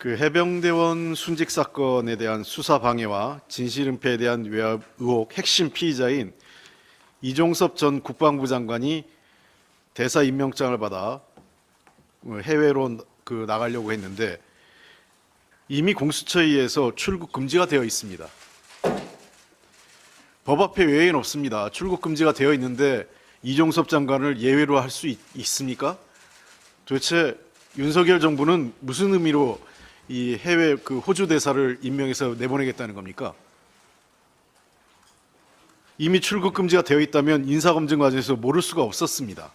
그 해병대원 순직 사건에 대한 수사 방해와 진실 은폐에 대한 외압 의혹 핵심 피의자인 이종섭 전 국방부 장관이 대사 임명장을 받아 해외로 나가려고 했는데 이미 공수처에 의해서 출국 금지가 되어 있습니다. 법 앞에 외에는 없습니다. 출국 금지가 되어 있는데 이종섭 장관을 예외로 할 수 있습니까? 도대체 윤석열 정부는 무슨 의미로 이 해외 호주 대사를 임명해서 내보내겠다는 겁니까? 이미 출국 금지가 되어 있다면 인사검증 과정에서 모를 수가 없었습니다.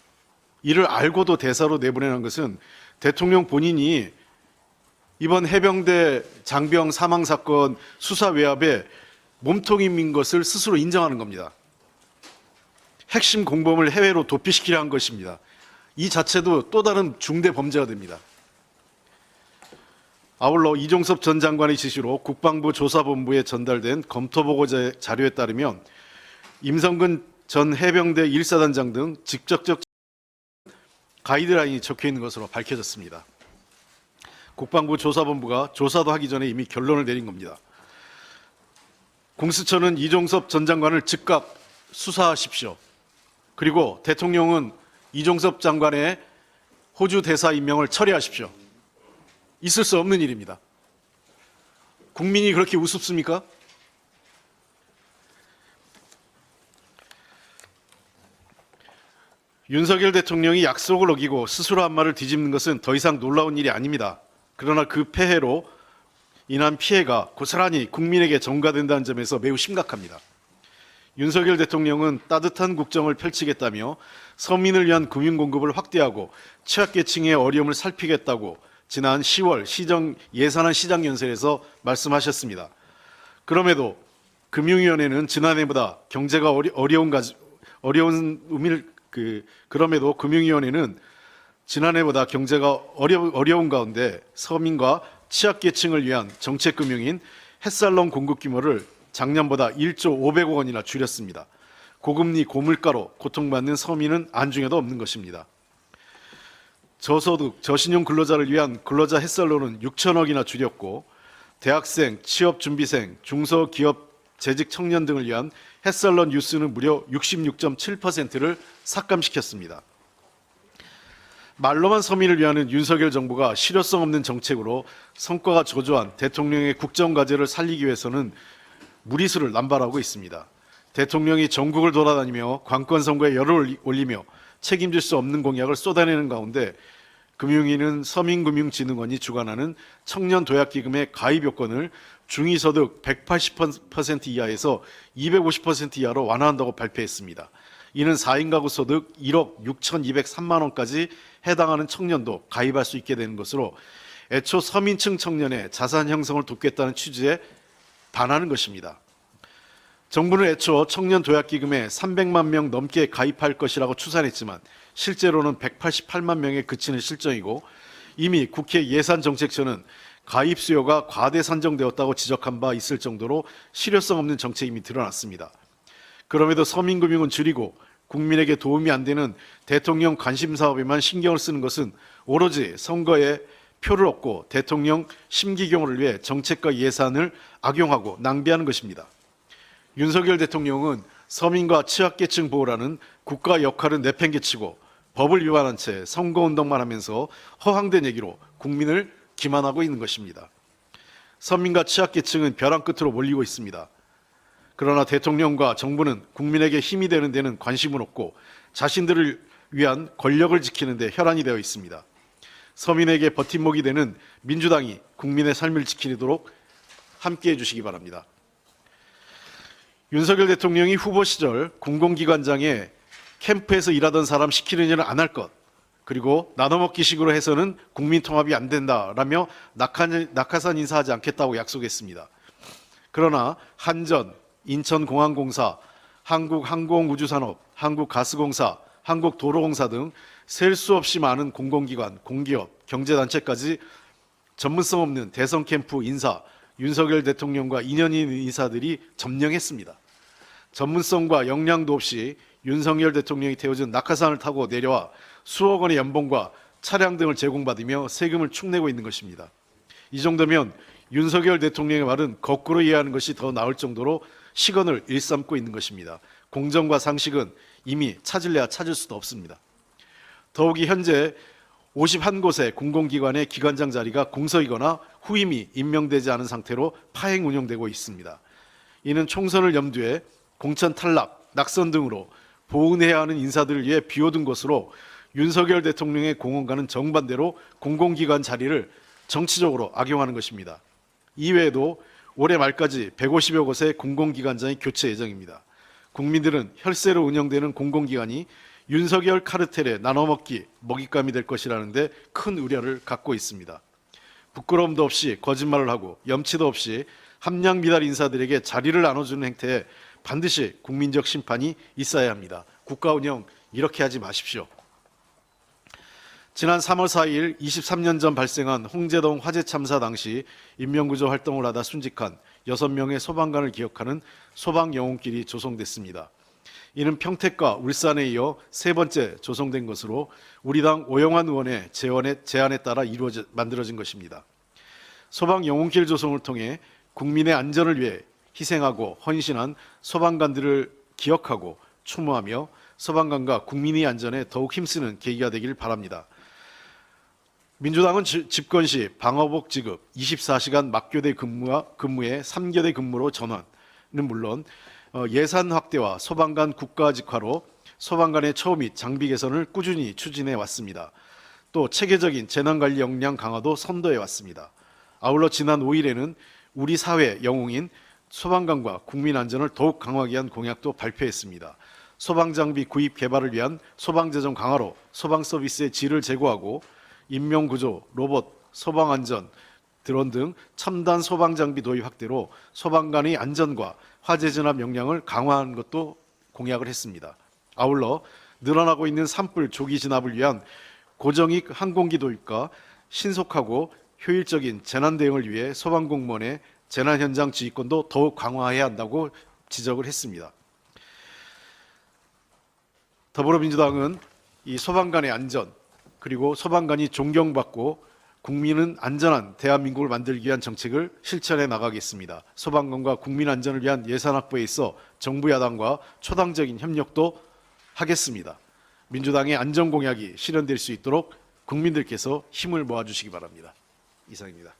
이를 알고도 대사로 내보내는 것은 대통령 본인이 이번 해병대 장병 사망 사건 수사 외압에 몸통인 것을 스스로 인정하는 겁니다. 핵심 공범을 해외로 도피시키려 한 것입니다. 이 자체도 또 다른 중대 범죄가 됩니다. 아울러 이종섭 전 장관의 지시로 국방부 조사본부에 전달된 검토보고 자료에 따르면 임성근 전 해병대 1사단장 등 직접적 가이드라인이 적혀 있는 것으로 밝혀졌습니다. 국방부 조사본부가 조사도 하기 전에 이미 결론을 내린 겁니다. 공수처는 이종섭 전 장관을 즉각 수사하십시오. 그리고 대통령은 이종섭 장관의 호주 대사 임명을 철회하십시오. 있을 수 없는 일입니다. 국민이 그렇게 우습습니까? 윤석열 대통령이 약속을 어기고 스스로 한 말을 뒤집는 것은 더 이상 놀라운 일이 아닙니다. 그러나 그 폐해로 인한 피해가 고스란히 국민에게 전가된다는 점에서 매우 심각합니다. 윤석열 대통령은 따뜻한 국정을 펼치겠다며 서민을 위한 금융 공급을 확대하고 취약계층의 어려움을 살피겠다고 지난 10월 시정 예산안 시장연설에서 말씀하셨습니다. 그럼에도 금융위원회는 지난해보다 경제가 그럼에도 금융위원회는 지난해보다 경제가 어려운 가운데 서민과 취약계층을 위한 정책금융인 햇살론 공급 규모를 작년보다 1조 500억 원이나 줄였습니다. 고금리 고물가로 고통받는 서민은 안중에도 없는 것입니다. 저소득, 저신용 근로자를 위한 근로자 햇살론은 6천억이나 줄였고 대학생, 취업준비생, 중소기업 재직 청년 등을 위한 햇살론 뉴스는 무려 66.7%를 삭감시켰습니다. 말로만 서민을 위하는 윤석열 정부가 실효성 없는 정책으로 성과가 저조한 대통령의 국정과제를 살리기 위해서는 무리수를 남발하고 있습니다. 대통령이 전국을 돌아다니며 관건선거에 열을 올리며 책임질 수 없는 공약을 쏟아내는 가운데 금융위는 서민금융진흥원이 주관하는 청년도약기금의 가입 요건을 중위소득 180% 이하에서 250% 이하로 완화한다고 발표했습니다. 이는 4인 가구 소득 1억 6,203만 원까지 해당하는 청년도 가입할 수 있게 되는 것으로 애초 서민층 청년의 자산 형성을 돕겠다는 취지에 반하는 것입니다. 정부는 애초 청년 도약기금에 300만 명 넘게 가입할 것이라고 추산했지만 실제로는 188만 명에 그치는 실정이고 이미 국회 예산정책처는 가입 수요가 과대 산정되었다고 지적한 바 있을 정도로 실효성 없는 정책임이 드러났습니다. 그럼에도 서민금융은 줄이고 국민에게 도움이 안 되는 대통령 관심사업에만 신경을 쓰는 것은 오로지 선거에 표를 얻고 대통령 심기경호를 위해 정책과 예산을 악용하고 낭비하는 것입니다. 윤석열 대통령은 서민과 취약계층 보호라는 국가 역할을 내팽개치고 법을 위반한 채 선거운동만 하면서 허황된 얘기로 국민을 기만하고 있는 것입니다. 서민과 취약계층은 벼랑 끝으로 몰리고 있습니다. 그러나 대통령과 정부는 국민에게 힘이 되는 데는 관심은 없고 자신들을 위한 권력을 지키는 데 혈안이 되어 있습니다. 서민에게 버팀목이 되는 민주당이 국민의 삶을 지키도록 함께해 주시기 바랍니다. 윤석열 대통령이 후보 시절 공공기관장에 캠프에서 일하던 사람 시키는 일은 안 할 것, 그리고 나눠먹기식으로 해서는 국민 통합이 안 된다라며 낙하산 인사하지 않겠다고 약속했습니다. 그러나 한전, 인천공항공사, 한국항공우주산업, 한국가스공사, 한국도로공사 등 셀 수 없이 많은 공공기관, 공기업, 경제단체까지 전문성 없는 대선 캠프 인사, 윤석열 대통령과 인연이 있는 인사들이 점령했습니다. 전문성과 역량도 없이 윤석열 대통령이 태워준 낙하산을 타고 내려와 수억 원의 연봉과 차량 등을 제공받으며 세금을 축내고 있는 것입니다. 이 정도면 윤석열 대통령의 말은 거꾸로 이해하는 것이 더 나을 정도로 시건을 일삼고 있는 것입니다. 공정과 상식은 이미 찾을래야 찾을 수도 없습니다. 더욱이 현재 51곳의 공공기관의 기관장 자리가 공석이거나 후임이 임명되지 않은 상태로 파행 운영되고 있습니다. 이는 총선을 염두에 공천 탈락, 낙선 등으로 보은해야 하는 인사들을 위해 비워둔 것으로 윤석열 대통령의 공언과는 정반대로 공공기관 자리를 정치적으로 악용하는 것입니다. 이외에도 올해 말까지 150여 곳의 공공기관장이 교체 예정입니다. 국민들은 혈세로 운영되는 공공기관이 윤석열 카르텔의 나눠먹기, 먹잇감이 될 것이라는데 큰 우려를 갖고 있습니다. 부끄러움도 없이 거짓말을 하고 염치도 없이 함량 미달 인사들에게 자리를 나눠주는 행태에 반드시 국민적 심판이 있어야 합니다. 국가 운영 이렇게 하지 마십시오. 지난 3월 4일 23년 전 발생한 홍제동 화재 참사 당시 인명구조 활동을 하다 순직한 6명의 소방관을 기억하는 소방영웅길이 조성됐습니다. 이는 평택과 울산에 이어 세 번째 조성된 것으로 우리 당 오영환 의원의 제안에 따라 만들어진 것입니다. 소방영웅길 조성을 통해 국민의 안전을 위해 희생하고 헌신한 소방관들을 기억하고 추모하며 소방관과 국민의 안전에 더욱 힘쓰는 계기가 되길 바랍니다. 민주당은 집권 시 방호복 지급, 24시간 막교대 근무에 3교대 근무로 전환은 물론 예산 확대와 소방관 국가직화로 소방관의 처우 및 장비 개선을 꾸준히 추진해 왔습니다. 또 체계적인 재난관리 역량 강화도 선도해 왔습니다. 아울러 지난 5일에는 우리 사회 영웅인 소방관과 국민 안전을 더욱 강화하기 위한 공약도 발표했습니다. 소방장비 구입 개발을 위한 소방재정 강화로 소방 서비스의 질을 제고하고 인명구조, 로봇, 소방안전, 드론 등 첨단 소방장비 도입 확대로 소방관의 안전과 화재 진압 역량을 강화하는 것도 공약을 했습니다. 아울러 늘어나고 있는 산불 조기 진압을 위한 고정익 항공기 도입과 신속하고 효율적인 재난 대응을 위해 소방공무원의 재난 현장 지휘권도 더욱 강화해야 한다고 지적을 했습니다. 더불어민주당은 이 소방관의 안전 그리고 소방관이 존경받고 국민은 안전한 대한민국을 만들기 위한 정책을 실천해 나가겠습니다. 소방관과 국민 안전을 위한 예산 확보에 있어 정부 야당과 초당적인 협력도 하겠습니다. 민주당의 안전 공약이 실현될 수 있도록 국민들께서 힘을 모아주시기 바랍니다. 이상입니다.